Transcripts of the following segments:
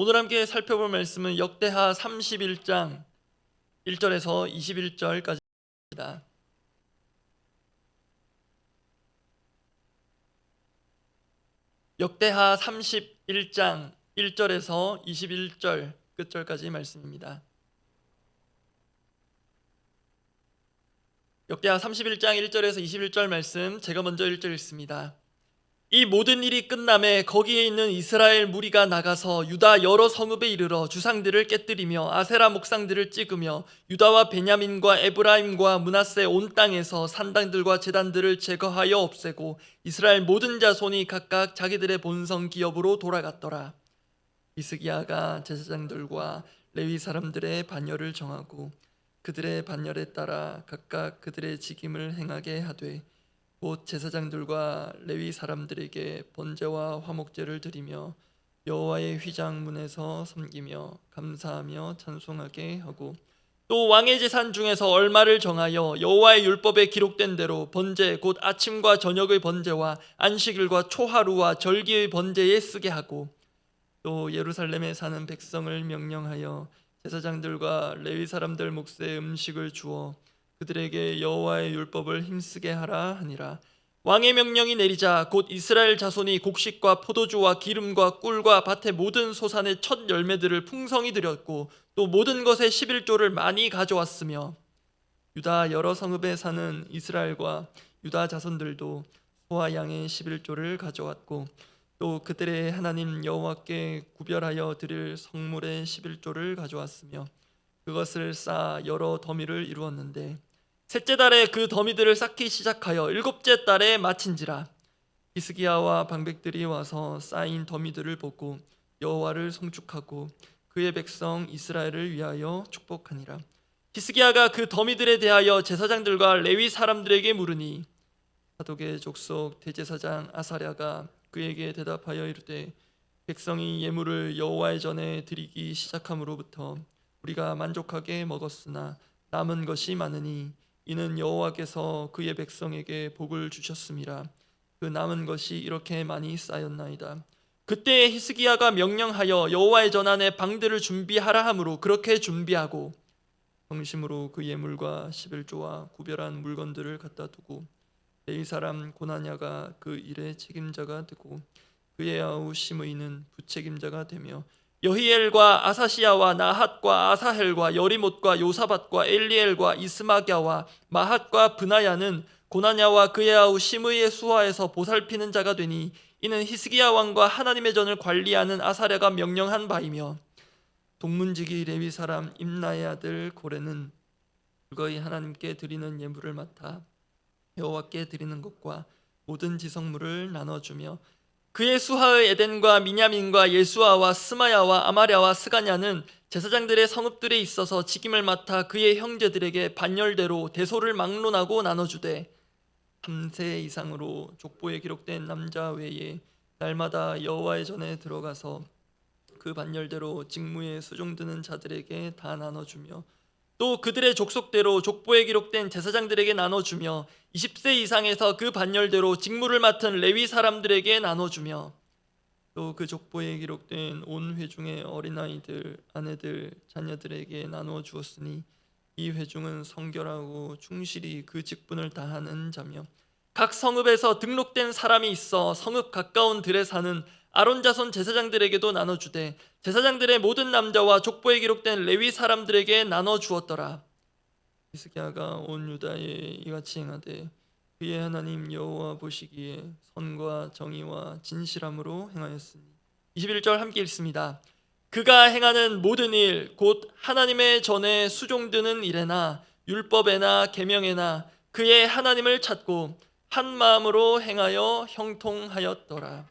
오늘 함께 살펴볼 말씀은 역대하 31장 1절에서 21절까지입니다. 역대하 31장 1절에서 21절 끝절까지 말씀입니다. 역대하 31장 1절에서 21절 말씀, 제가 먼저 1절 읽습니다. 이 모든 일이 끝남에 거기에 있는 이스라엘 무리가 나가서 유다 여러 성읍에 이르러 주상들을 깨뜨리며 아세라 목상들을 찍으며 유다와 베냐민과 에브라임과 므낫세 온 땅에서 산당들과 제단들을 제거하여 없애고 이스라엘 모든 자손이 각각 자기들의 본성 기업으로 돌아갔더라. 히스기야가 제사장들과 레위 사람들의 반열을 정하고 그들의 반열에 따라 각각 그들의 직임을 행하게 하되 곧 제사장들과 레위 사람들에게 번제와 화목제를 드리며 여호와의 휘장 문에서 섬기며 감사하며 찬송하게 하고 또 왕의 제산 중에서 얼마를 정하여 여호와의 율법에 기록된 대로 번제 곧 아침과 저녁의 번제와 안식일과 초하루와 절기의 번제에 쓰게 하고 또 예루살렘에 사는 백성을 명령하여 제사장들과 레위 사람들 몫에 음식을 주어 그들에게 여호와의 율법을 힘쓰게 하라 하니라. 왕의 명령이 내리자 곧 이스라엘 자손이 곡식과 포도주와 기름과 꿀과 밭의 모든 소산의 첫 열매들을 풍성히 드렸고 또 모든 것의 11조를 많이 가져왔으며 유다 여러 성읍에 사는 이스라엘과 유다 자손들도 소와 양의 11조를 가져왔고 또 그들의 하나님 여호와께 구별하여 드릴 성물의 11조를 가져왔으며 그것을 쌓아 여러 더미를 이루었는데 셋째 달에 그 더미들을 쌓기 시작하여 일곱째 달에 마친지라. 히스기야와 방백들이 와서 쌓인 더미들을 보고 여호와를 송축하고 그의 백성 이스라엘을 위하여 축복하니라. 히스기야가 그 더미들에 대하여 제사장들과 레위 사람들에게 물으니 사독의 족속 대제사장 아사랴가 그에게 대답하여 이르되 백성이 예물을 여호와의 전에 드리기 시작함으로부터 우리가 만족하게 먹었으나 남은 것이 많으니 이는 여호와께서 그의 백성에게 복을 주셨음이라. 그 남은 것이 이렇게 많이 쌓였나이다. 그때 히스기야가 명령하여 여호와의 전 안에 방들을 준비하라 하므로 그렇게 준비하고 성심으로 그 예물과 11조와 구별한 물건들을 갖다 두고 레위 사람 고나냐가 그 일의 책임자가 되고 그의 아우 시므이는 부책임자가 되며 여히엘과 아사시야와 나핫과 아사헬과 여리못과 요사밧과 엘리엘과 이스마갸와 마핫과 브나야는 고나냐와 그의 아우 시므이의 수하에서 보살피는 자가 되니 이는 히스기야 왕과 하나님의 전을 관리하는 아사랴가 명령한 바이며 동문지기 레위 사람 임나의 아들 고레는 그거의 하나님께 드리는 예물을 맡아 여호와께 드리는 것과 모든 지성물을 나눠주며 그의 수하의 에덴과 미냐민과 예수아와 스마야와 아마랴와 스가냐는 제사장들의 성읍들에 있어서 직임을 맡아 그의 형제들에게 반열대로 대소를 막론하고 나눠주되 3세 이상으로 족보에 기록된 남자 외에 날마다 여호와의 전에 들어가서 그 반열대로 직무에 수종드는 자들에게 다 나눠주며 또 그들의 족속대로 족보에 기록된 제사장들에게 나눠주며 20세 이상에서 그 반열대로 직무를 맡은 레위 사람들에게 나눠주며 또 그 족보에 기록된 온 회중의 어린아이들, 아내들, 자녀들에게 나누어 주었으니 이 회중은 성결하고 충실히 그 직분을 다하는 자며 각 성읍에서 등록된 사람이 있어 성읍 가까운 들에 사는 아론 자손 제사장들에게도 나눠주되 제사장들의 모든 남자와 족보에 기록된 레위 사람들에게 나눠 주었더라. 히스기야가 온 유다에 이같이 행하되 그의 하나님 여호와 보시기에 선과 정의와 진실함으로 행하였으니 21절 함께 읽습니다. 그가 행하는 모든 일 곧 하나님의 전에 수종드는 일에나 율법에나 계명에나 그의 하나님을 찾고 한 마음으로 행하여 형통하였더라.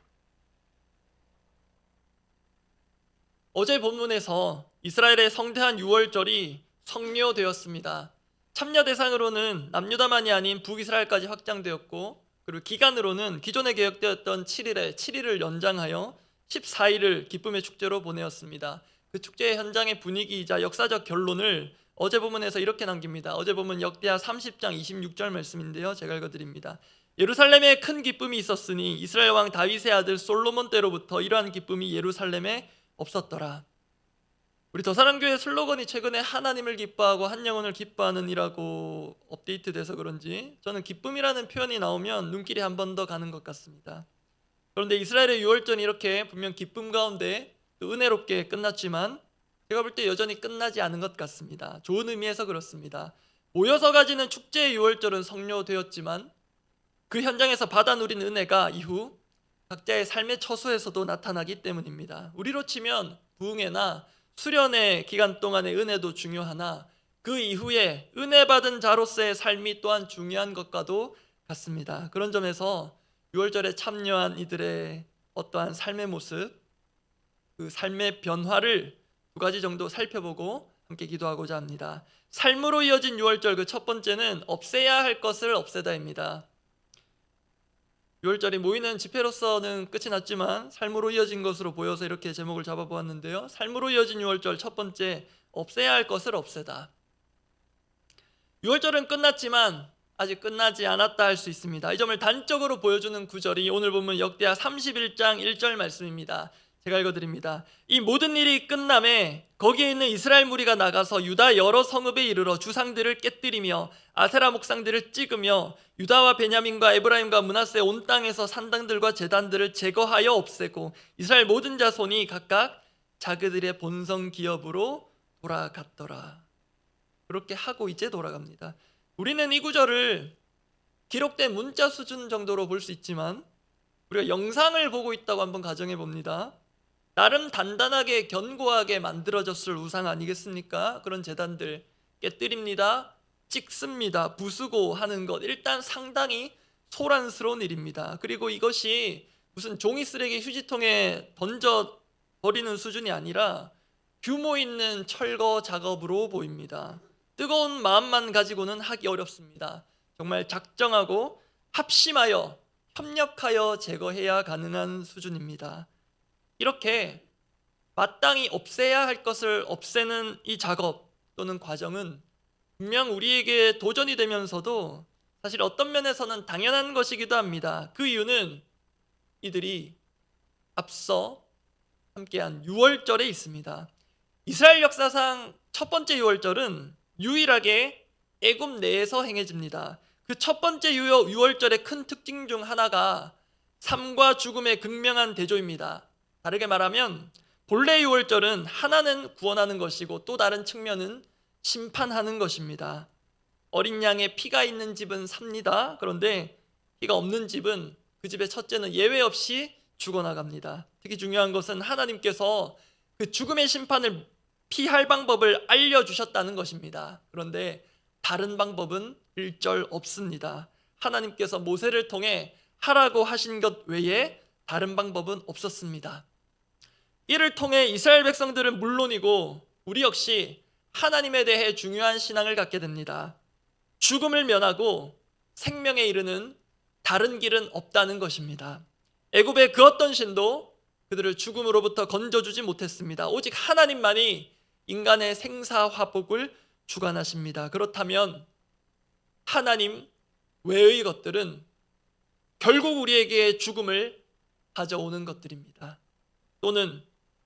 어제 본문에서 이스라엘의 성대한 유월절이 성묘되었습니다. 참여 대상으로는 남유다만이 아닌 북이스라엘까지 확장되었고 그리고 기간으로는 기존에 계획되었던 7일을 연장하여 14일을 기쁨의 축제로 보내었습니다. 그 축제의 현장의 분위기이자 역사적 결론을 어제 본문에서 이렇게 남깁니다. 어제 본문 역대하 30장 26절 말씀인데요. 제가 읽어드립니다. 예루살렘에 큰 기쁨이 있었으니 이스라엘 왕 다윗의 아들 솔로몬 때로부터 이러한 기쁨이 예루살렘에 없었더라. 우리 더사랑교회 슬로건이 최근에 하나님을 기뻐하고 한 영혼을 기뻐하는 이라고 업데이트돼서 그런지 저는 기쁨이라는 표현이 나오면 눈길이 한 번 더 가는 것 같습니다. 그런데 이스라엘의 유월절이 이렇게 분명 기쁨 가운데 또 은혜롭게 끝났지만 제가 볼 때 여전히 끝나지 않은 것 같습니다. 좋은 의미에서 그렇습니다. 모여서 가지는 축제의 유월절은 성료되었지만 그 현장에서 받아 누린 은혜가 이후 각자의 삶의 처소에서도 나타나기 때문입니다. 우리로 치면 부흥회나 수련의 기간 동안의 은혜도 중요하나 그 이후에 은혜 받은 자로서의 삶이 또한 중요한 것과도 같습니다. 그런 점에서 유월절에 참여한 이들의 어떠한 삶의 모습, 그 삶의 변화를 두 가지 정도 살펴보고 함께 기도하고자 합니다. 삶으로 이어진 유월절, 그 첫 번째는 없애야 할 것을 없애다입니다. 유월절이 모이는 집회로서는 끝이 났지만 삶으로 이어진 것으로 보여서 이렇게 제목을 잡아보았는데요. 삶으로 이어진 유월절 첫 번째, 없애야 할 것을 없애다. 유월절은 끝났지만 아직 끝나지 않았다 할 수 있습니다. 이 점을 단적으로 보여주는 구절이 오늘 본문 역대하 31장 1절 말씀입니다. 제가 읽어드립니다. 이 모든 일이 끝남에 거기에 있는 이스라엘 무리가 나가서 유다 여러 성읍에 이르러 주상들을 깨뜨리며 아세라 목상들을 찍으며 유다와 베냐민과 에브라임과 므낫세 온 땅에서 산당들과 제단들을 제거하여 없애고 이스라엘 모든 자손이 각각 자기들의 본성 기업으로 돌아갔더라. 그렇게 하고 이제 돌아갑니다. 우리는 이 구절을 기록된 문자 수준 정도로 볼 수 있지만 우리가 영상을 보고 있다고 한번 가정해 봅니다. 나름 단단하게 견고하게 만들어졌을 우상 아니겠습니까? 그런 제단들 깨뜨립니다, 찍습니다, 부수고 하는 것, 일단 상당히 소란스러운 일입니다. 그리고 이것이 무슨 종이 쓰레기 휴지통에 던져 버리는 수준이 아니라 규모 있는 철거 작업으로 보입니다. 뜨거운 마음만 가지고는 하기 어렵습니다. 정말 작정하고 합심하여 협력하여 제거해야 가능한 수준입니다. 이렇게 마땅히 없애야 할 것을 없애는 이 작업 또는 과정은 분명 우리에게 도전이 되면서도 사실 어떤 면에서는 당연한 것이기도 합니다. 그 이유는 이들이 앞서 함께한 유월절에 있습니다. 이스라엘 역사상 첫 번째 유월절은 유일하게 애굽 내에서 행해집니다. 그 첫 번째 유월절의 큰 특징 중 하나가 삶과 죽음의 극명한 대조입니다. 다르게 말하면 본래 유월절은 하나는 구원하는 것이고 또 다른 측면은 심판하는 것입니다. 어린 양의 피가 있는 집은 삽니다. 그런데 피가 없는 집은 그 집의 첫째는 예외 없이 죽어나갑니다. 특히 중요한 것은 하나님께서 그 죽음의 심판을 피할 방법을 알려주셨다는 것입니다. 그런데 다른 방법은 일절 없습니다. 하나님께서 모세를 통해 하라고 하신 것 외에 다른 방법은 없었습니다. 이를 통해 이스라엘 백성들은 물론이고 우리 역시 하나님에 대해 중요한 신앙을 갖게 됩니다. 죽음을 면하고 생명에 이르는 다른 길은 없다는 것입니다. 애굽의 그 어떤 신도 그들을 죽음으로부터 건져주지 못했습니다. 오직 하나님만이 인간의 생사화복을 주관하십니다. 그렇다면 하나님 외의 것들은 결국 우리에게 죽음을 가져오는 것들입니다. 또는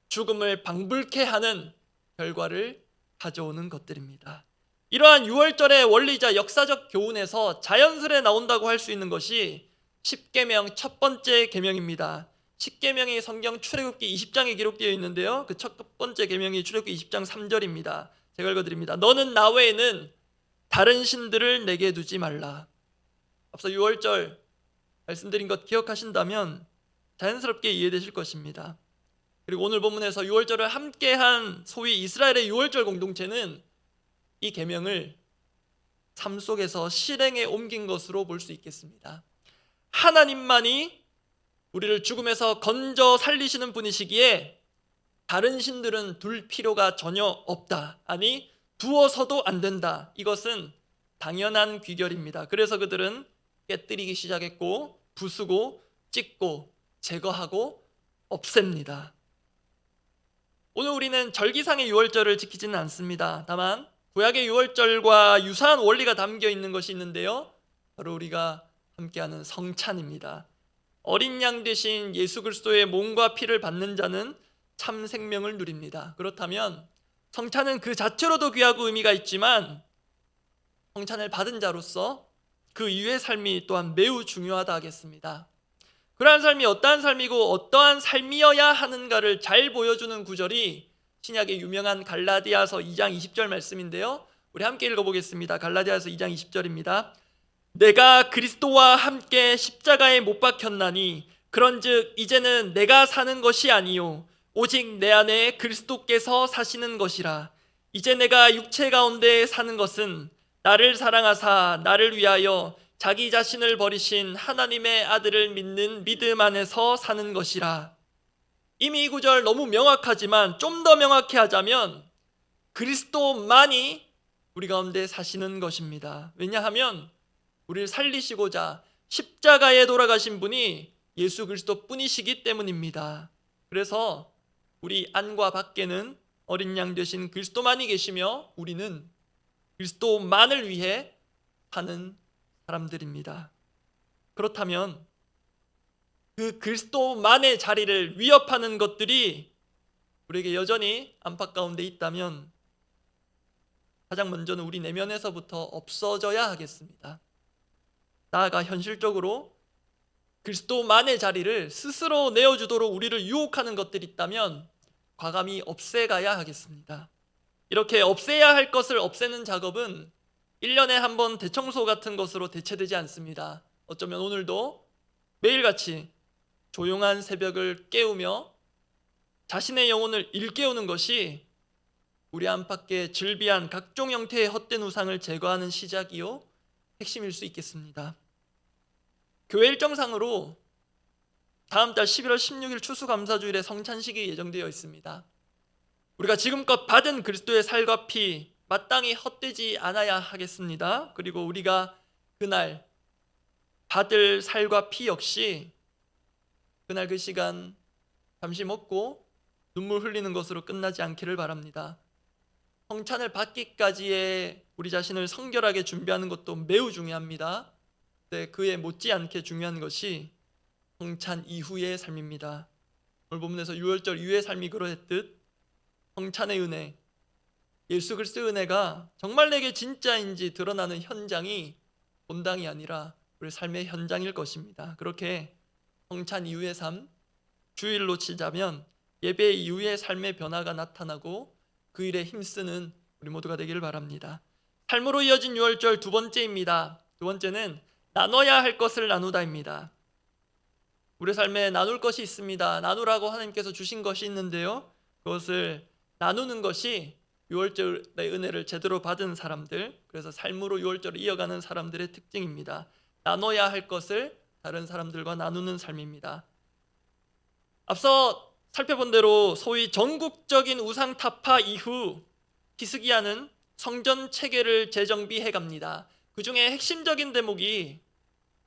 죽음을 방불케 하는 결과를 가져오는 것들입니다. 이러한 유월절의 원리자 역사적 교훈에서 자연스레 나온다고 할 수 있는 것이 십계명 첫 번째 계명입니다. 십계명이 성경 출애굽기 20장에 기록되어 있는데요. 그 첫 번째 계명이 출애굽기 20장 3절입니다. 제가 읽어드립니다. 너는 나 외에는 다른 신들을 내게 두지 말라. 앞서 유월절 말씀드린 것 기억하신다면 자연스럽게 이해되실 것입니다. 그리고 오늘 본문에서 유월절을 함께한 소위 이스라엘의 유월절 공동체는 이 계명을 삶 속에서 실행에 옮긴 것으로 볼 수 있겠습니다. 하나님만이 우리를 죽음에서 건져 살리시는 분이시기에 다른 신들은 둘 필요가 전혀 없다. 아니 두어서도 안 된다. 이것은 당연한 귀결입니다. 그래서 그들은 깨뜨리기 시작했고 부수고 찍고 제거하고 없앱니다. 오늘 우리는 절기상의 유월절을 지키지는 않습니다. 다만 구약의 유월절과 유사한 원리가 담겨 있는 것이 있는데요. 바로 우리가 함께하는 성찬입니다. 어린 양 대신 예수 그리스도의 몸과 피를 받는 자는 참 생명을 누립니다. 그렇다면 성찬은 그 자체로도 귀하고 의미가 있지만 성찬을 받은 자로서 그 이후의 삶이 또한 매우 중요하다 하겠습니다. 그러한 삶이 어떠한 삶이고 어떠한 삶이어야 하는가를 잘 보여주는 구절이 신약의 유명한 갈라디아서 2장 20절 말씀인데요. 우리 함께 읽어보겠습니다. 갈라디아서 2장 20절입니다. 내가 그리스도와 함께 십자가에 못 박혔나니 그런즉 이제는 내가 사는 것이 아니요 오직 내 안에 그리스도께서 사시는 것이라. 이제 내가 육체 가운데 사는 것은 나를 사랑하사 나를 위하여 자기 자신을 버리신 하나님의 아들을 믿는 믿음 안에서 사는 것이라. 이미 이 구절 너무 명확하지만 좀 더 명확히 하자면 그리스도만이 우리 가운데 사시는 것입니다. 왜냐하면 우리를 살리시고자 십자가에 돌아가신 분이 예수 그리스도 뿐이시기 때문입니다. 그래서 우리 안과 밖에는 어린 양 되신 그리스도만이 계시며 우리는 그리스도만을 위해 사는 사람들입니다. 그렇다면 그 그리스도만의 자리를 위협하는 것들이 우리에게 여전히 안팎 가운데 있다면 가장 먼저는 우리 내면에서부터 없어져야 하겠습니다. 나아가 현실적으로 그리스도만의 자리를 스스로 내어주도록 우리를 유혹하는 것들이 있다면 과감히 없애가야 하겠습니다. 이렇게 없애야 할 것을 없애는 작업은 1년에 한 번 대청소 같은 것으로 대체되지 않습니다. 어쩌면 오늘도 매일같이 조용한 새벽을 깨우며 자신의 영혼을 일깨우는 것이 우리 안팎의 즐비한 각종 형태의 헛된 우상을 제거하는 시작이요 핵심일 수 있겠습니다. 교회 일정상으로 다음 달 11월 16일 추수감사주일에 성찬식이 예정되어 있습니다. 우리가 지금껏 받은 그리스도의 살과 피 마땅히 헛되지 않아야 하겠습니다. 그리고 우리가 그날 받을 살과 피 역시 그날 그 시간 잠시 먹고 눈물 흘리는 것으로 끝나지 않기를 바랍니다. 성찬을 받기까지의 우리 자신을 성결하게 준비하는 것도 매우 중요합니다. 네, 그에 못지않게 중요한 것이 성찬 이후의 삶입니다. 오늘 본문에서 유월절 이후의 삶이 그러했듯 성찬의 은혜, 예수 그리스도의 은혜가 정말 내게 진짜인지 드러나는 현장이 본당이 아니라 우리 삶의 현장일 것입니다. 그렇게 성찬 이후의 삶, 주일로 치자면 예배 이후의 삶의 변화가 나타나고 그 일에 힘쓰는 우리 모두가 되기를 바랍니다. 삶으로 이어진 유월절 두 번째입니다. 두 번째는 나눠야 할 것을 나누다입니다. 우리 삶에 나눌 것이 있습니다. 나누라고 하나님께서 주신 것이 있는데요, 그것을 나누는 것이 유월절의 은혜를 제대로 받은 사람들, 그래서 삶으로 유월절을 이어가는 사람들의 특징입니다. 나눠야 할 것을 다른 사람들과 나누는 삶입니다. 앞서 살펴본 대로 소위 전국적인 우상 타파 이후 히스기야는 성전 체계를 재정비해 갑니다. 그 중에 핵심적인 대목이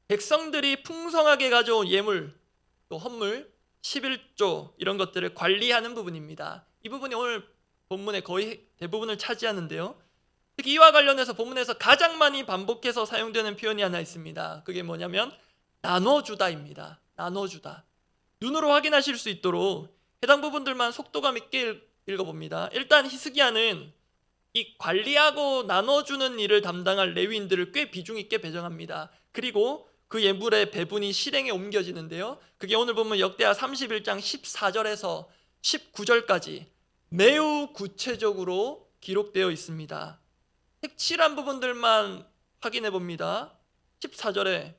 백성들이 풍성하게 가져온 예물, 또 헌물, 11조 이런 것들을 관리하는 부분입니다. 이 부분이 오늘 본문의 거의 대부분을 차지하는데요, 특히 이와 관련해서 본문에서 가장 많이 반복해서 사용되는 표현이 하나 있습니다. 그게 뭐냐면 나눠주다입니다. 나눠주다. 눈으로 확인하실 수 있도록 해당 부분들만 속도감 있게 읽어봅니다. 일단 히스기야는 이 관리하고 나눠주는 일을 담당할 레위인들을 꽤 비중 있게 배정합니다. 그리고 그 예물의 배분이 실행에 옮겨지는데요, 그게 오늘 보면 역대하 31장 14절에서 19절까지 매우 구체적으로 기록되어 있습니다. 색칠한 부분들만 확인해 봅니다. 14절에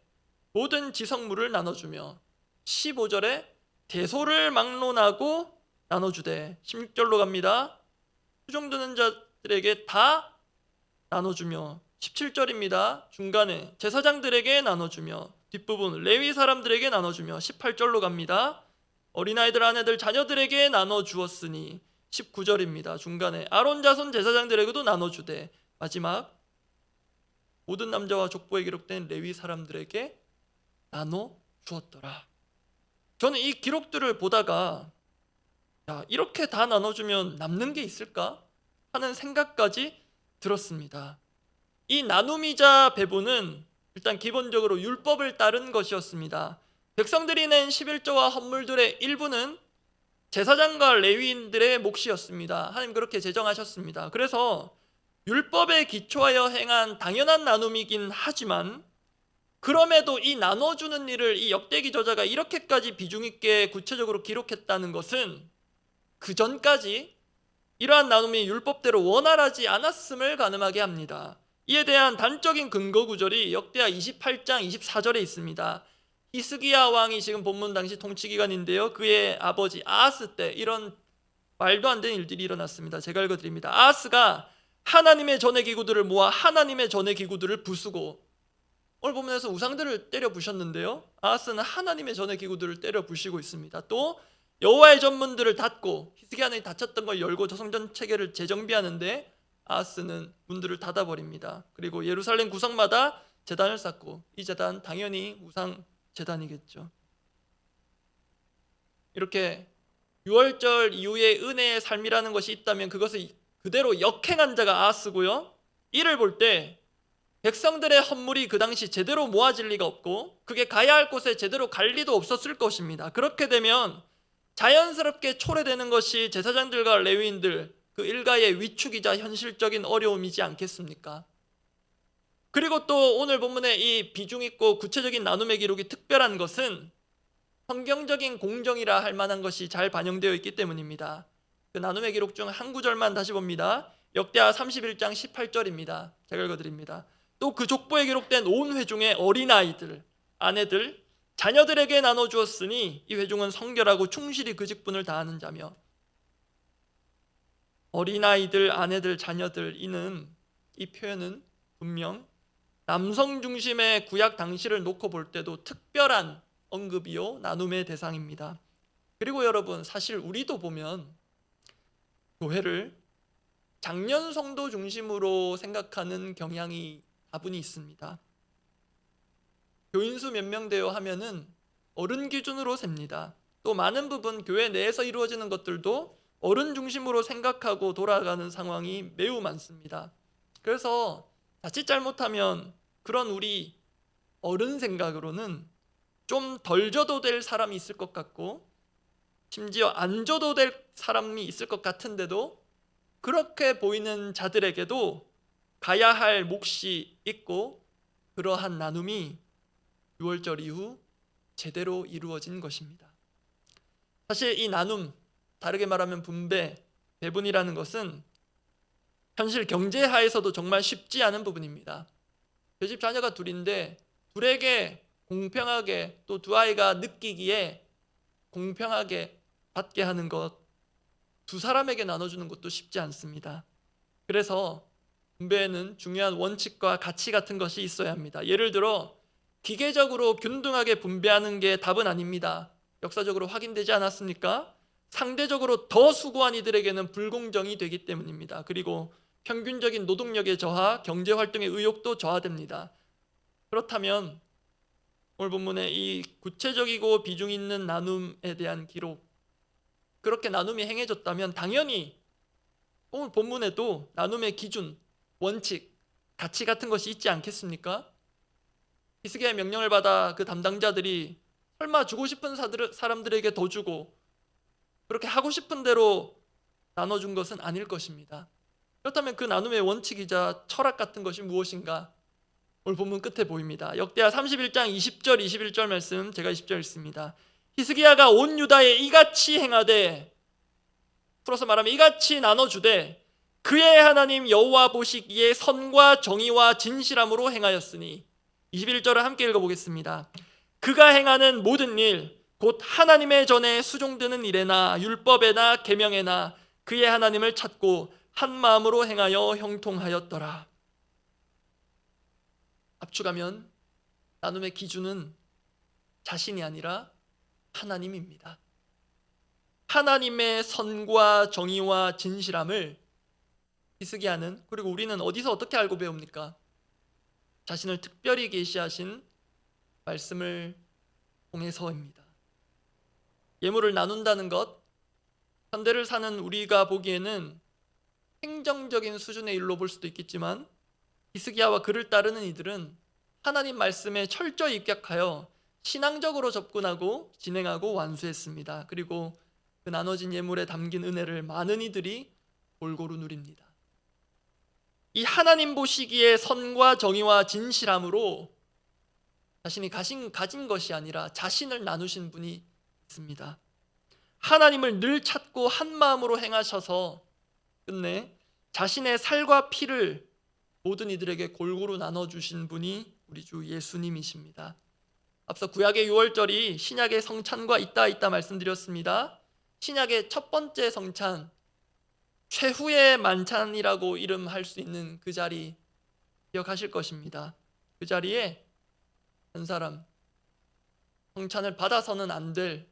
모든 지성물을 나눠주며 15절에 대소를 막론하고 나눠주되 16절로 갑니다. 수종 드는 자들에게 다 나눠주며 17절입니다. 중간에 제사장들에게 나눠주며 뒷부분 레위 사람들에게 나눠주며 18절로 갑니다. 어린아이들 아내들 자녀들에게 나눠주었으니 19절입니다. 중간에 아론 자손 제사장들에게도 나눠주되 마지막 모든 남자와 족보에 기록된 레위 사람들에게 나눠주었더라. 저는 이 기록들을 보다가 이렇게 다 나눠주면 남는 게 있을까 하는 생각까지 들었습니다. 이 나눔이자 배분은 일단 기본적으로 율법을 따른 것이었습니다. 백성들이 낸 11조와 헌물들의 일부는 제사장과 레위인들의 몫이었습니다. 하나님 그렇게 제정하셨습니다. 그래서 율법에 기초하여 행한 당연한 나눔이긴 하지만 그럼에도 이 나눠주는 일을 이 역대기 저자가 이렇게까지 비중 있게 구체적으로 기록했다는 것은 그 전까지 이러한 나눔이 율법대로 원활하지 않았음을 가늠하게 합니다. 이에 대한 단적인 근거 구절이 역대하 28장 24절에 있습니다. 히스기야 왕이 지금 본문 당시 통치 기간인데요, 그의 아버지 아하스 때 이런 말도 안 되는 일들이 일어났습니다. 제가 읽어드립니다. 아하스가 하나님의 전의 기구들을 모아 하나님의 전의 기구들을 부수고, 오늘 본문에서 우상들을 때려 부셨는데요, 아하스는 하나님의 전의 기구들을 때려 부시고 있습니다. 또 여호와의 전문들을 닫고, 히스기야는 닫혔던 걸 열고 성전 체계를 재정비하는데 아하스는 문들을 닫아버립니다. 그리고 예루살렘 구석마다 제단을 쌓고, 이 제단 당연히 우상 제단이겠죠. 이렇게 유월절 이후에 은혜의 삶이라는 것이 있다면 그것을 그대로 역행한 자가 아하스고요, 이를 볼 때 백성들의 헌물이 그 당시 제대로 모아질 리가 없고 그게 가야 할 곳에 제대로 갈 리도 없었을 것입니다. 그렇게 되면 자연스럽게 초래되는 것이 제사장들과 레위인들 그 일가의 위축이자 현실적인 어려움이지 않겠습니까? 그리고 또 오늘 본문의 이 비중 있고 구체적인 나눔의 기록이 특별한 것은 성경적인 공정이라 할 만한 것이 잘 반영되어 있기 때문입니다. 그 나눔의 기록 중 한 구절만 다시 봅니다. 역대하 31장 18절입니다. 제가 읽어드립니다. 또 그 족보에 기록된 온 회중의 어린아이들, 아내들, 자녀들에게 나눠주었으니 이 회중은 성결하고 충실히 그 직분을 다하는 자며. 어린아이들, 아내들, 자녀들, 이 표현은 분명 남성 중심의 구약 당시를 놓고 볼 때도 특별한 언급이요 나눔의 대상입니다. 그리고 여러분, 사실 우리도 보면 교회를 장년 성도 중심으로 생각하는 경향이 다분히 있습니다. 교인수 몇 명 되어 하면은 어른 기준으로 셉니다. 또 많은 부분 교회 내에서 이루어지는 것들도 어른 중심으로 생각하고 돌아가는 상황이 매우 많습니다. 그래서 자칫 잘못하면 그런 우리 어른 생각으로는 좀 덜 줘도 될 사람이 있을 것 같고 심지어 안 줘도 될 사람이 있을 것 같은데도 그렇게 보이는 자들에게도 가야 할 몫이 있고 그러한 나눔이 6월절 이후 제대로 이루어진 것입니다. 사실 이 나눔, 다르게 말하면 분배, 배분이라는 것은 현실 경제하에서도 정말 쉽지 않은 부분입니다. 제 집 자녀가 둘인데 둘에게 공평하게 또 두 아이가 느끼기에 공평하게 받게 하는 것, 두 사람에게 나눠주는 것도 쉽지 않습니다. 그래서 분배에는 중요한 원칙과 가치 같은 것이 있어야 합니다. 예를 들어 기계적으로 균등하게 분배하는 게 답은 아닙니다. 역사적으로 확인되지 않았습니까? 상대적으로 더 수고한 이들에게는 불공정이 되기 때문입니다. 그리고 평균적인 노동력의 저하, 경제활동의 의욕도 저하됩니다. 그렇다면 오늘 본문의 이 구체적이고 비중 있는 나눔에 대한 기록, 그렇게 나눔이 행해졌다면 당연히 오늘 본문에도 나눔의 기준, 원칙, 가치 같은 것이 있지 않겠습니까? 히스기야의 명령을 받아 그 담당자들이 설마 주고 싶은 사람들에게 더 주고 그렇게 하고 싶은 대로 나눠준 것은 아닐 것입니다. 그렇다면 그 나눔의 원칙이자 철학 같은 것이 무엇인가? 오늘 본문 끝에 보입니다. 역대하 31장 20절 21절 말씀, 제가 20절 읽습니다. 히스기야가 온 유다에 이같이 행하되, 풀어서 말하면 이같이 나눠주되 그의 하나님 여호와 보시기에 선과 정의와 진실함으로 행하였으니. 21절을 함께 읽어보겠습니다. 그가 행하는 모든 일 곧 하나님의 전에 수종드는 일에나 율법에나 계명에나 그의 하나님을 찾고 한 마음으로 행하여 형통하였더라. 압축하면 나눔의 기준은 자신이 아니라 하나님입니다. 하나님의 선과 정의와 진실함을 히스기야는, 그리고 우리는 어디서 어떻게 알고 배웁니까? 자신을 특별히 계시하신 말씀을 통해서입니다. 예물을 나눈다는 것, 현대를 사는 우리가 보기에는 행정적인 수준의 일로 볼 수도 있겠지만 히스기야와 그를 따르는 이들은 하나님 말씀에 철저히 입각하여 신앙적으로 접근하고 진행하고 완수했습니다. 그리고 그 나눠진 예물에 담긴 은혜를 많은 이들이 골고루 누립니다. 이 하나님 보시기에 선과 정의와 진실함으로 자신이 가진 것이 아니라 자신을 나누신 분이 있습니다. 하나님을 늘 찾고 한 마음으로 행하셔서 끝내 자신의 살과 피를 모든 이들에게 골고루 나눠주신 분이 우리 주 예수님이십니다. 앞서 구약의 유월절이 신약의 성찬과 있다 말씀드렸습니다. 신약의 첫 번째 성찬, 최후의 만찬이라고 이름할 수 있는 그 자리 기억하실 것입니다. 그 자리에 한 사람, 성찬을 받아서는 안 될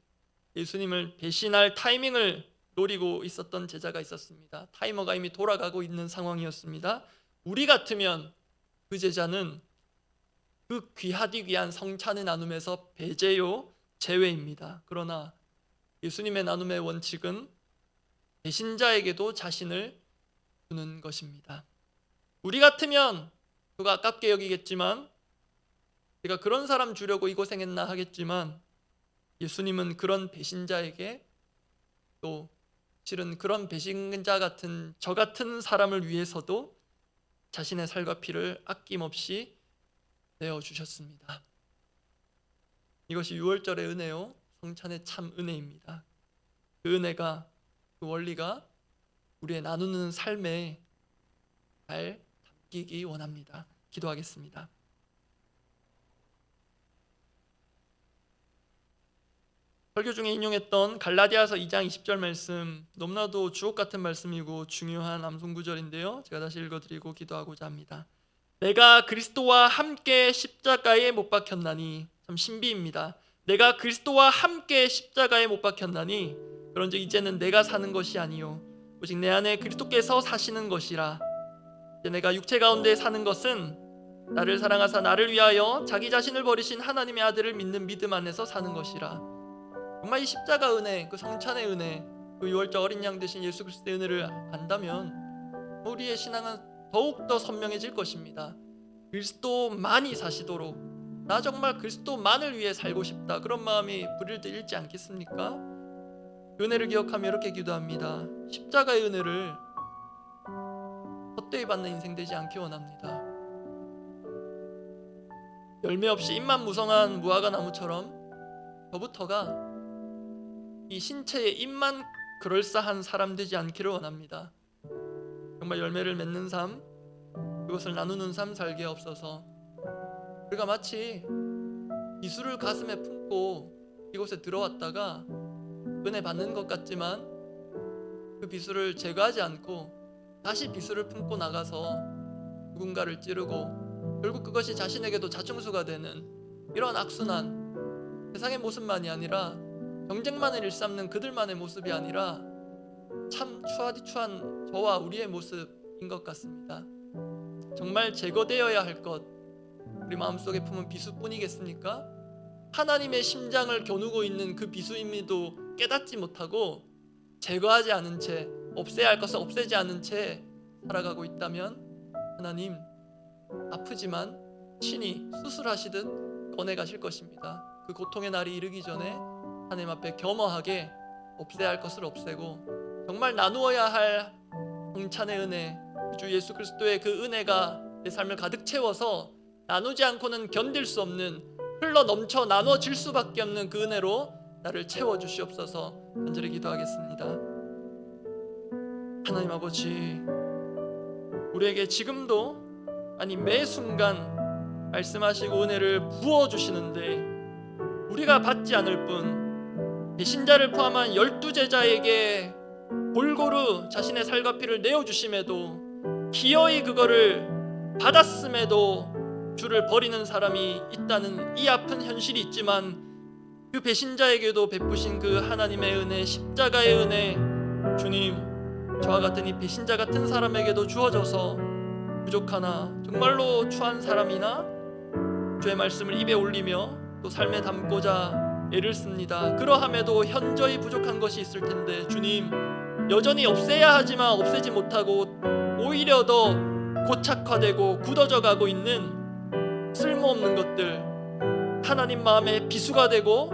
예수님을 배신할 타이밍을 노리고 있었던 제자가 있었습니다. 타이머가 이미 돌아가고 있는 상황이었습니다. 우리 같으면 그 제자는 그 귀하디 귀한 성찬의 나눔에서 배제요 제외입니다. 그러나 예수님의 나눔의 원칙은 배신자에게도 자신을 주는 것입니다. 우리 같으면 그거 아깝게 여기겠지만, 내가 그런 사람 주려고 이 고생했나 하겠지만, 예수님은 그런 배신자에게, 또 실은 그런 배신자 같은 저 같은 사람을 위해서도 자신의 살과 피를 아낌없이 내어주셨습니다. 이것이 유월절의 은혜요, 성찬의 참 은혜입니다. 그 은혜가, 그 원리가 우리의 나누는 삶에 잘 담기기 원합니다. 기도하겠습니다. 설교 중에 인용했던 갈라디아서 2장 20절 말씀, 너무나도 주옥 같은 말씀이고 중요한 암송 구절인데요, 제가 다시 읽어드리고 기도하고자 합니다. 내가 그리스도와 함께 십자가에 못 박혔나니, 참 신비입니다. 내가 그리스도와 함께 십자가에 못 박혔나니, 그런즉 이제는 내가 사는 것이 아니요 오직 내 안에 그리스도께서 사시는 것이라. 이제 내가 육체 가운데 사는 것은 나를 사랑하사 나를 위하여 자기 자신을 버리신 하나님의 아들을 믿는 믿음 안에서 사는 것이라. 정말 이 십자가 은혜, 그 성찬의 은혜, 그 유월절 어린 양 되신 예수 그리스도의 은혜를 안다면 우리의 신앙은 더욱더 선명해질 것입니다. 그리스도만이 사시도록, 나 정말 그리스도만을 위해 살고 싶다, 그런 마음이 불일 때 일지 않겠습니까? 그 은혜를 기억하며 이렇게 기도합니다. 십자가의 은혜를 헛되이 받는 인생 되지 않기 원합니다. 열매 없이 잎만 무성한 무화과 나무처럼 저부터가 이 신체의 잎만 그럴싸한 사람 되지 않기를 원합니다. 정말 열매를 맺는 삶, 그것을 나누는 삶 살게 없어서, 우리가 마치 비수를 가슴에 품고 이곳에 들어왔다가 은혜 받는 것 같지만 그 비수를 제거하지 않고 다시 비수를 품고 나가서 누군가를 찌르고 결국 그것이 자신에게도 자충수가 되는 이런 악순환, 세상의 모습만이 아니라 경쟁만을 일삼는 그들만의 모습이 아니라 참 추하디추한 저와 우리의 모습인 것 같습니다. 정말 제거되어야 할 것, 우리 마음속에 품은 비수뿐이겠습니까? 하나님의 심장을 겨누고 있는 그 비수임에도 깨닫지 못하고 제거하지 않은 채, 없애야 할 것을 없애지 않은 채 살아가고 있다면 하나님 아프지만 친히 수술하시듯 꺼내가실 것입니다. 그 고통의 날이 이르기 전에 하나님 앞에 겸허하게 없애야 할 것을 없애고 정말 나누어야 할 성찬의 은혜, 주 예수 그리스도의 그 은혜가 내 삶을 가득 채워서 나누지 않고는 견딜 수 없는, 흘러 넘쳐 나눠질 수밖에 없는 그 은혜로 나를 채워주시옵소서. 간절히 기도하겠습니다. 하나님 아버지, 우리에게 지금도, 아니 매 순간 말씀하시고 은혜를 부어주시는데 우리가 받지 않을 뿐 배신자를 포함한 12제자에게 골고루 자신의 살과 피를 내어주심에도, 기어이 그거를 받았음에도 주를 버리는 사람이 있다는 이 아픈 현실이 있지만, 그 배신자에게도 베푸신 그 하나님의 은혜, 십자가의 은혜, 주님, 저와 같은 이 배신자 같은 사람에게도 주어져서 부족하나 정말로 추한 사람이나 주의 말씀을 입에 올리며 또 삶에 담고자 애를 씁니다. 그러함에도 현저히 부족한 것이 있을 텐데 주님, 여전히 없애야 하지만 없애지 못하고 오히려 더 고착화되고 굳어져 가고 있는 쓸모없는 것들, 하나님 마음에 비수가 되고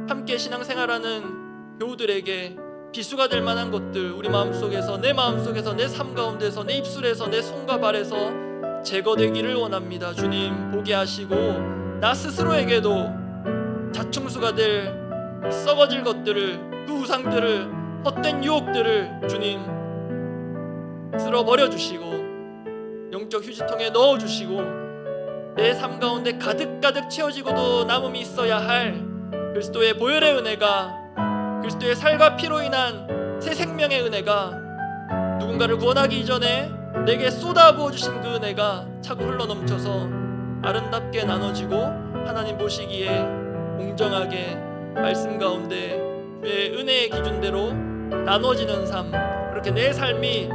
함께 신앙생활하는 교우들에게 비수가 될 만한 것들 우리 마음속에서, 내 마음속에서, 내 삶 가운데서, 내 입술에서, 내 손과 발에서 제거되기를 원합니다. 주님 보게 하시고 나 스스로에게도 자충수가 될 썩어질 것들을, 그 우상들을, 헛된 유혹들을 주님 쓸어버려 주시고 영적 휴지통에 넣어 주시고 내 삶 가운데 가득가득 채워지고도 남음이 있어야 할 그리스도의 보혈의 은혜가, 그리스도의 살과 피로 인한 새 생명의 은혜가, 누군가를 구원하기 이전에 내게 쏟아부어 주신 그 은혜가 차고 흘러넘쳐서 아름답게 나눠지고 하나님 보시기에 공정하게 말씀 가운데 주의 은혜의 기준대로 나눠지는 삶, 그렇게 내 삶이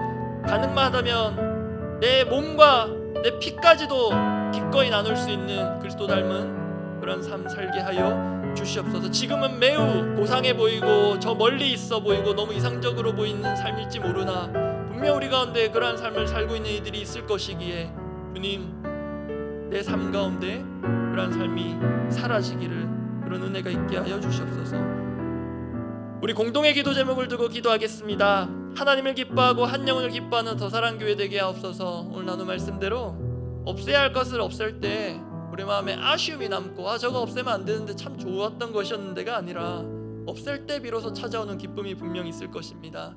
가능만 하다면 내 몸과 내 피까지도 기꺼이 나눌 수 있는 그리스도 닮은 그런 삶 살게 하여 주시옵소서. 지금은 매우 고상해 보이고 저 멀리 있어 보이고 너무 이상적으로 보이는 삶일지 모르나 분명 우리 가운데 그러한 삶을 살고 있는 이들이 있을 것이기에 주님 내 삶 가운데 그러한 삶이 사라지기를, 그런 은혜가 있게 하여 주시옵소서. 우리 공동의 기도 제목을 두고 기도하겠습니다. 하나님을 기뻐하고 한 영혼을 기뻐하는 더 사랑 교회 되게 하옵소서. 오늘 나눈 말씀대로 없애야 할 것을 없앨 때 우리 마음에 아쉬움이 남고 저거 없애면 안 되는데 참 좋았던 것이었는데가 아니라 없앨 때 비로소 찾아오는 기쁨이 분명히 있을 것입니다.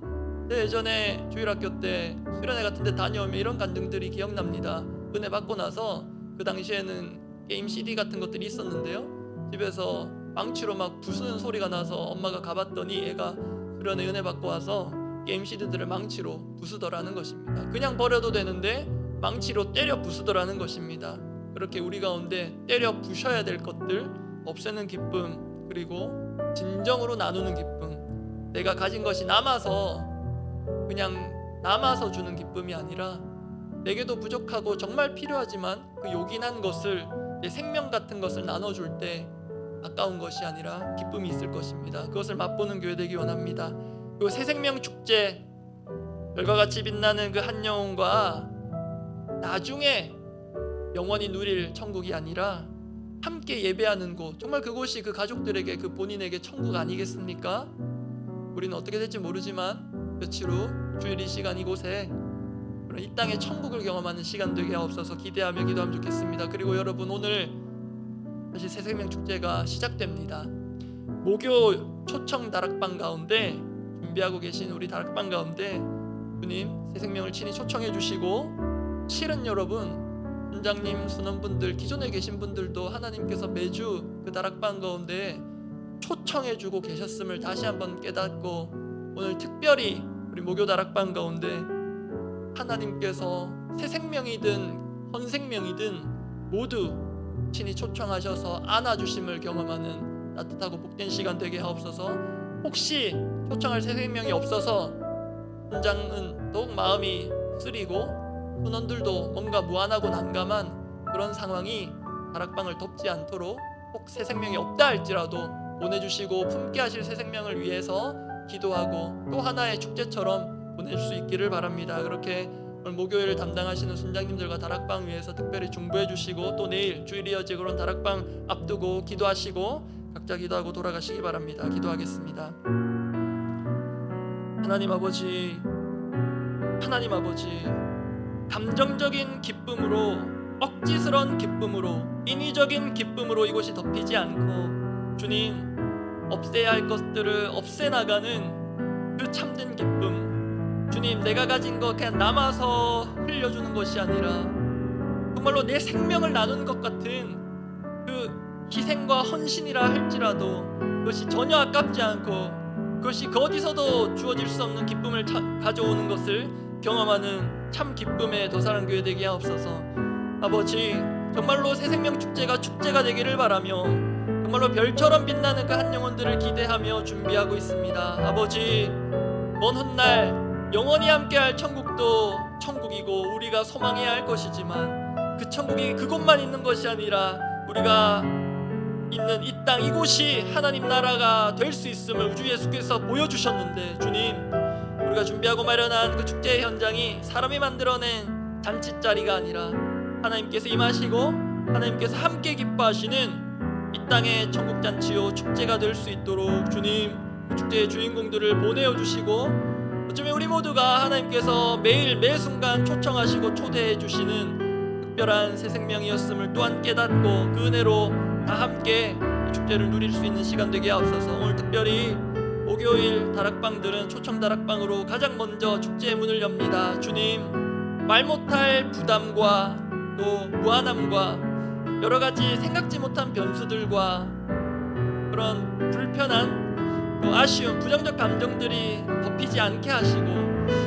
예전에 주일학교 때 수련회 같은 데 다녀오면 이런 간증들이 기억납니다. 은혜 받고 나서 그 당시에는 게임 CD 같은 것들이 있었는데요, 집에서 망치로 막 부수는 소리가 나서 엄마가 가봤더니 애가 수련회 은혜 받고 와서 게임 CD들을 망치로 부수더라는 것입니다. 그냥 버려도 되는데 망치로 때려 부수더라는 것입니다. 그렇게 우리 가운데 때려 부셔야 될 것들 없애는 기쁨, 그리고 진정으로 나누는 기쁨, 내가 가진 것이 남아서 그냥 남아서 주는 기쁨이 아니라 내게도 부족하고 정말 필요하지만 그 요긴한 것을, 내 생명 같은 것을 나눠줄 때 아까운 것이 아니라 기쁨이 있을 것입니다. 그것을 맛보는 교회 되기 원합니다. 그리고 새 생명 축제, 별과 같이 빛나는 그 한 영혼과 나중에 영원히 누릴 천국이 아니라 함께 예배하는 곳, 정말 그곳이 그 가족들에게, 그 본인에게 천국 아니겠습니까? 우리는 어떻게 될지 모르지만 며칠 후 주일 이 시간 이곳에 이 땅의 천국을 경험하는 시간 되게 하옵소서. 기대하며 기도하면 좋겠습니다. 그리고 여러분, 오늘 다시 새생명 축제가 시작됩니다. 목요 초청 다락방 가운데 준비하고 계신 우리 다락방 가운데 주님 새생명을 친히 초청해 주시고, 실은 여러분 원장님, 순원분들, 기존에 계신 분들도 하나님께서 매주 그 다락방 가운데 초청해 주고 계셨음을 다시 한번 깨닫고, 오늘 특별히 우리 목요 다락방 가운데 하나님께서 새 생명이든 현 생명이든 모두 친히 초청하셔서 안아주심을 경험하는 따뜻하고 복된 시간 되게 하옵소서. 혹시 초청할 새 생명이 없어서 원장은 더욱 마음이 쓰리고 순원들도 뭔가 무안하고 난감한 그런 상황이 다락방을 덮지 않도록, 혹 새 생명이 없다 할지라도 보내주시고 품게 하실 새 생명을 위해서 기도하고 또 하나의 축제처럼 보낼 수 있기를 바랍니다. 그렇게 오늘 목요일 담당하시는 순장님들과 다락방 위해서 특별히 중보해 주시고, 또 내일 주일이어지 그런 다락방 앞두고 기도하시고 각자 기도하고 돌아가시기 바랍니다. 기도하겠습니다. 하나님 아버지, 하나님 아버지, 감정적인 기쁨으로, 억지스러운 기쁨으로, 인위적인 기쁨으로 이곳이 덮이지 않고 주님 없애야 할 것들을 없애나가는 그 참된 기쁨, 주님 내가 가진 거 그냥 남아서 흘려주는 것이 아니라 정말로 내 생명을 나누는 것 같은 그 희생과 헌신이라 할지라도 그것이 전혀 아깝지 않고 그것이 그 어디서도 주어질 수 없는 기쁨을 가져오는 것을 경험하는 참 기쁨의 더사랑 교회 되게 하옵소서. 아버지, 정말로 새생명 축제가 축제가 되기를 바라며 정말로 별처럼 빛나는 그 한 영혼들을 기대하며 준비하고 있습니다. 아버지, 먼 훗날 영원히 함께할 천국도 천국이고 우리가 소망해야 할 것이지만 그 천국이 그곳만 있는 것이 아니라 우리가 있는 이 땅, 이곳이 하나님 나라가 될 수 있음을 우주 예수께서 보여주셨는데, 주님 우리가 준비하고 마련한 그 축제의 현장이 사람이 만들어낸 잔치자리가 아니라 하나님께서 임하시고 하나님께서 함께 기뻐하시는 이 땅의 천국잔치요 축제가 될 수 있도록 주님 축제의 주인공들을 보내어 주시고 어쩌면 우리 모두가 하나님께서 매일 매 순간 초청하시고 초대해 주시는 특별한 새 생명이었음을 또한 깨닫고 그 은혜로 다 함께 이 축제를 누릴 수 있는 시간 되게 하옵소서. 오늘 특별히 목요일 다락방들은 초청 다락방으로 가장 먼저 축제의 문을 엽니다. 주님, 말 못할 부담과 또 무한함과 여러 가지 생각지 못한 변수들과 그런 불편한 또 아쉬운 부정적 감정들이 덮이지 않게 하시고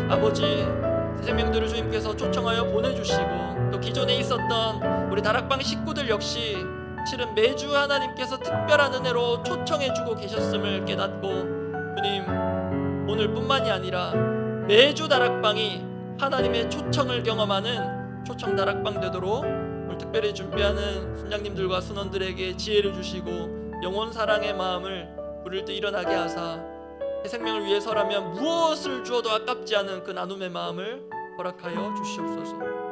아버지 새 생명들을 주님께서 초청하여 보내주시고 또 기존에 있었던 우리 다락방 식구들 역시 실은 매주 하나님께서 특별한 은혜로 초청해주고 계셨음을 깨닫고 주님 오늘뿐만이 아니라 매주 다락방이 하나님의 초청을 경험하는 초청 다락방 되도록 오늘 특별히 준비하는 순장님들과 순원들에게 지혜를 주시고 영원 사랑의 마음을 부를 때 일어나게 하사 새 생명을 위해서라면 무엇을 주어도 아깝지 않은 그 나눔의 마음을 허락하여 주시옵소서.